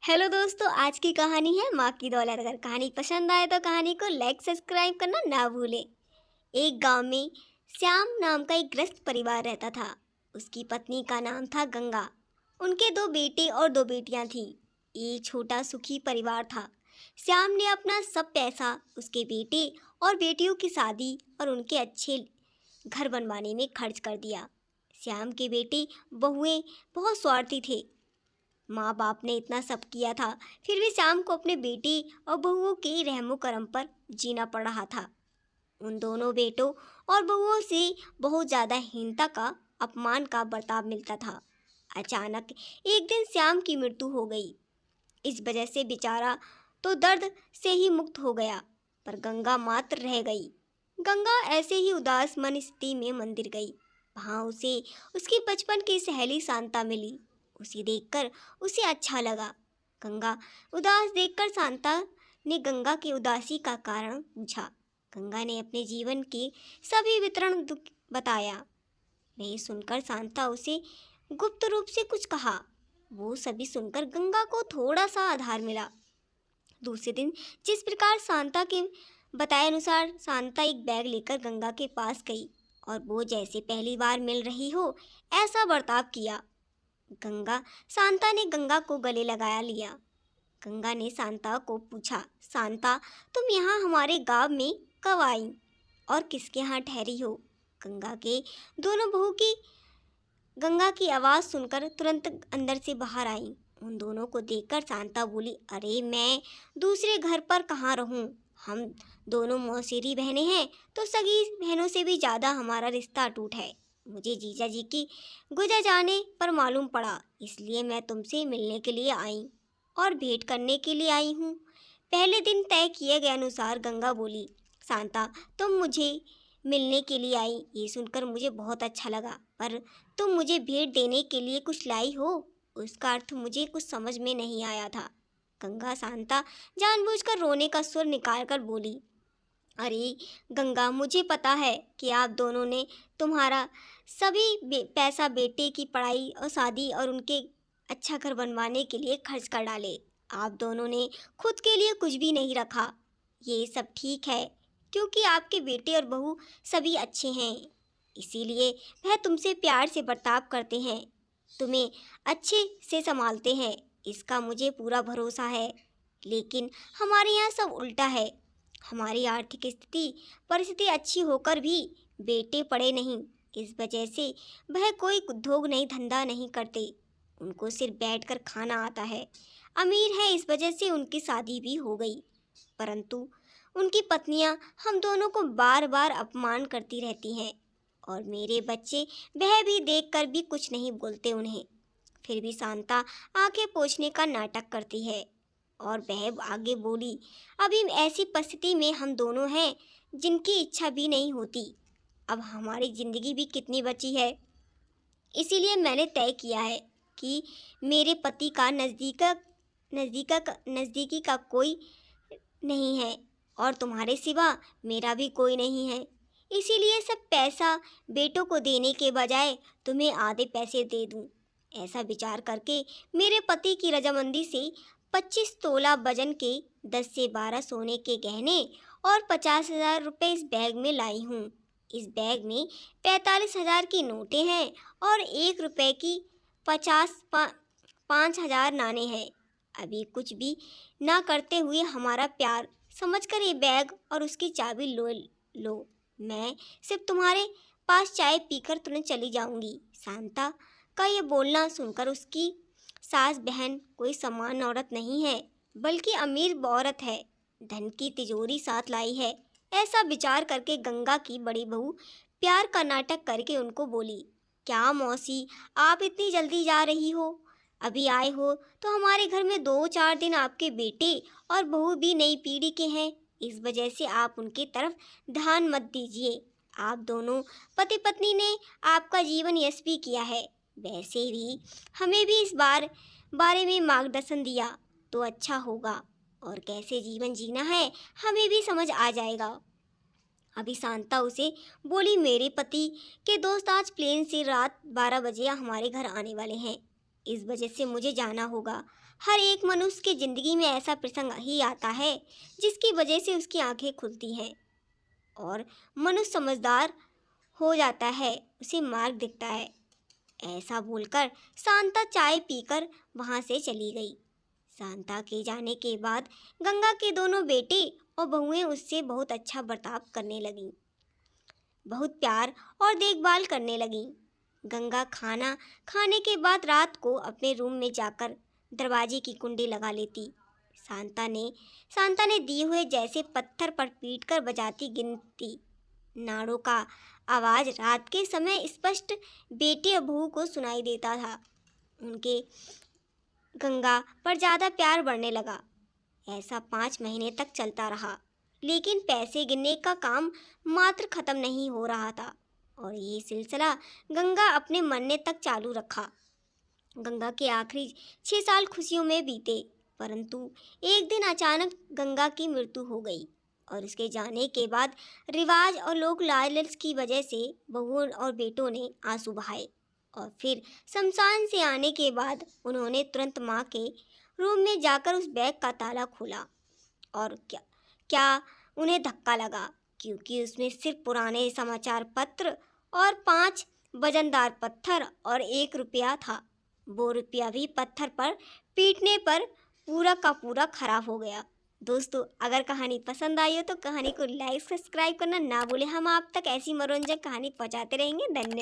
Hello दोस्तों, आज की कहानी है माँ की दौलत। अगर कहानी पसंद आए तो कहानी को लाइक सब्सक्राइब करना ना भूलें। एक गांव में श्याम नाम का एक गृहस्थ परिवार रहता था। उसकी पत्नी का नाम था गंगा। उनके दो बेटे और दो बेटियां थीं। एक छोटा सुखी परिवार था। श्याम ने अपना सब पैसा उसके बेटे और बेटियों की शादी और उनके अच्छे घर बनवाने में खर्च कर दिया। श्याम के बेटे बहुएं बहुत स्वार्थी थे। माँ बाप ने इतना सब किया था, फिर भी श्याम को अपने बेटे और बहुओं के रहमो करम पर जीना पड़ रहा था। उन दोनों बेटों और बहुओं से बहुत ज़्यादा हीनता का, अपमान का बर्ताव मिलता था। अचानक एक दिन श्याम की मृत्यु हो गई। इस वजह से बेचारा तो दर्द से ही मुक्त हो गया, पर गंगा मात्र रह गई। गंगा ऐसे ही उदास मन स्थिति में मंदिर गई। वहाँ उसे उसकी बचपन की सहेली शांता मिली। उसे देखकर उसे अच्छा लगा। गंगा उदास देखकर शांता ने गंगा की उदासी का कारण पूछा। गंगा ने अपने जीवन के सभी विवरण दुख बताया। वही सुनकर शांता उसे गुप्त रूप से कुछ कहा। वो सभी सुनकर गंगा को थोड़ा सा आधार मिला। दूसरे दिन जिस प्रकार शांता के बताए अनुसार शांता एक बैग लेकर गंगा के पास गई और वो जैसे पहली बार मिल रही हो ऐसा बर्ताव किया। शांता ने गंगा को गले लगाया लिया। गंगा ने शांता को पूछा, शांता, तुम यहाँ हमारे गांव में कब आई और किसके यहाँ ठहरी हो? गंगा के दोनों बहू की गंगा की आवाज़ सुनकर तुरंत अंदर से बाहर आई। उन दोनों को देखकर शांता बोली, अरे मैं दूसरे घर पर कहाँ रहूँ? हम दोनों मौसेरी बहनें हैं, तो सगी बहनों से भी ज़्यादा हमारा रिश्ता अटूट है। मुझे जीजा जी की गुजर जाने पर मालूम पड़ा, इसलिए मैं तुमसे मिलने के लिए आई और भेंट करने के लिए आई हूँ। पहले दिन तय किए गए अनुसार गंगा बोली, शांता, तुम मुझे मिलने के लिए आई, ये सुनकर मुझे बहुत अच्छा लगा, पर तुम मुझे भेंट देने के लिए कुछ लाई हो, उसका अर्थ मुझे कुछ समझ में नहीं आया था। गंगा शांता जानबूझकर रोने का सुर निकालकर बोली, अरे गंगा, मुझे पता है कि आप दोनों ने तुम्हारा सभी पैसा बेटे की पढ़ाई और शादी और उनके अच्छा घर बनवाने के लिए खर्च कर डाले। आप दोनों ने खुद के लिए कुछ भी नहीं रखा। ये सब ठीक है, क्योंकि आपके बेटे और बहू सभी अच्छे हैं, इसीलिए वह तुमसे प्यार से बर्ताव करते हैं, तुम्हें अच्छे से संभालते हैं, इसका मुझे पूरा भरोसा है। लेकिन हमारे यहाँ सब उल्टा है। हमारी आर्थिक परिस्थिति अच्छी होकर भी बेटे पढ़े नहीं। इस वजह से वह कोई उद्योग नहीं, धंधा नहीं करते। उनको सिर्फ बैठकर खाना आता है। अमीर है, इस वजह से उनकी शादी भी हो गई, परंतु उनकी पत्नियां हम दोनों को बार बार अपमान करती रहती हैं और मेरे बच्चे वह भी देखकर भी कुछ नहीं बोलते उन्हें। फिर भी शांता आंखें पोंछने का नाटक करती है और वह आगे बोली, अभी ऐसी परिस्थिति में हम दोनों हैं जिनकी इच्छा भी नहीं होती। अब हमारी ज़िंदगी भी कितनी बची है, इसीलिए मैंने तय किया है कि मेरे पति का नज़दीकी का कोई नहीं है और तुम्हारे सिवा मेरा भी कोई नहीं है। इसीलिए सब पैसा बेटों को देने के बजाय तुम्हें आधे पैसे दे दूं। ऐसा विचार करके मेरे पति की रजामंदी से 25 तोला वजन के 10 से 12 सोने के गहने और 50,000 रुपये इस बैग में लाई हूँ। इस बैग में 45,000 की नोटें हैं और 1 रुपये की 5,000 नाणे हैं। अभी कुछ भी ना करते हुए हमारा प्यार समझकर ये बैग और उसकी चाबी लो। मैं सिर्फ तुम्हारे पास चाय पीकर तुरंत चली जाऊंगी। शांता का ये बोलना सुनकर उसकी सास बहन कोई सामान्य औरत नहीं है, बल्कि अमीर औरत है, धन की तिजोरी साथ लाई है। ऐसा विचार करके गंगा की बड़ी बहू प्यार का नाटक करके उनको बोली, क्या मौसी, आप इतनी जल्दी जा रही हो? अभी आए हो तो हमारे घर में 2-4 दिन आपके बेटे और बहू भी नई पीढ़ी के हैं, इस वजह से आप उनकी तरफ ध्यान मत दीजिए। आप दोनों पति पत्नी ने आपका जीवन यशस्वी किया है, वैसे भी हमें भी इस बारे में मार्गदर्शन दिया तो अच्छा होगा और कैसे जीवन जीना है हमें भी समझ आ जाएगा। अभी शांता उसे बोली, मेरे पति के दोस्त आज प्लेन से रात 12 बजे हमारे घर आने वाले हैं, इस वजह से मुझे जाना होगा। हर एक मनुष्य की ज़िंदगी में ऐसा प्रसंग ही आता है जिसकी वजह से उसकी आंखें खुलती हैं और मनुष्य समझदार हो जाता है, उसे मार्ग दिखता है। ऐसा बोलकर शांता चाय पीकर वहाँ से चली गई। शांता के जाने के बाद गंगा के दोनों बेटे और बहुएं उससे बहुत अच्छा बर्ताव करने लगीं, बहुत प्यार और देखभाल करने लगीं। गंगा खाना खाने के बाद रात को अपने रूम में जाकर दरवाजे की कुंडी लगा लेती। शांता ने दिए हुए जैसे पत्थर पर पीटकर बजाती गिनती नाड़ों का आवाज़ रात के समय स्पष्ट बेटे और बहू को सुनाई देता था। उनके गंगा पर ज़्यादा प्यार बढ़ने लगा। ऐसा 5 महीने तक चलता रहा, लेकिन पैसे गिनने का काम मात्र ख़त्म नहीं हो रहा था और ये सिलसिला गंगा अपने मरने तक चालू रखा। गंगा के आखिरी 6 साल खुशियों में बीते, परंतु एक दिन अचानक गंगा की मृत्यु हो गई और उसके जाने के बाद रिवाज और लोक लालच की वजह से बहुओं और बेटों ने आंसू बहाए और फिर शमशान से आने के बाद उन्होंने तुरंत माँ के रूम में जाकर उस बैग का ताला खोला और क्या उन्हें धक्का लगा, क्योंकि उसमें सिर्फ पुराने समाचार पत्र और 5 वजनदार पत्थर और 1 रुपया था। वो रुपया भी पत्थर पर पीटने पर पूरा का पूरा खराब हो गया। दोस्तों, अगर कहानी पसंद आई हो तो कहानी को लाइक सब्सक्राइब करना ना भूलें। हम आप तक ऐसी मनोरंजक कहानी पहुंचाते रहेंगे। धन्यवाद।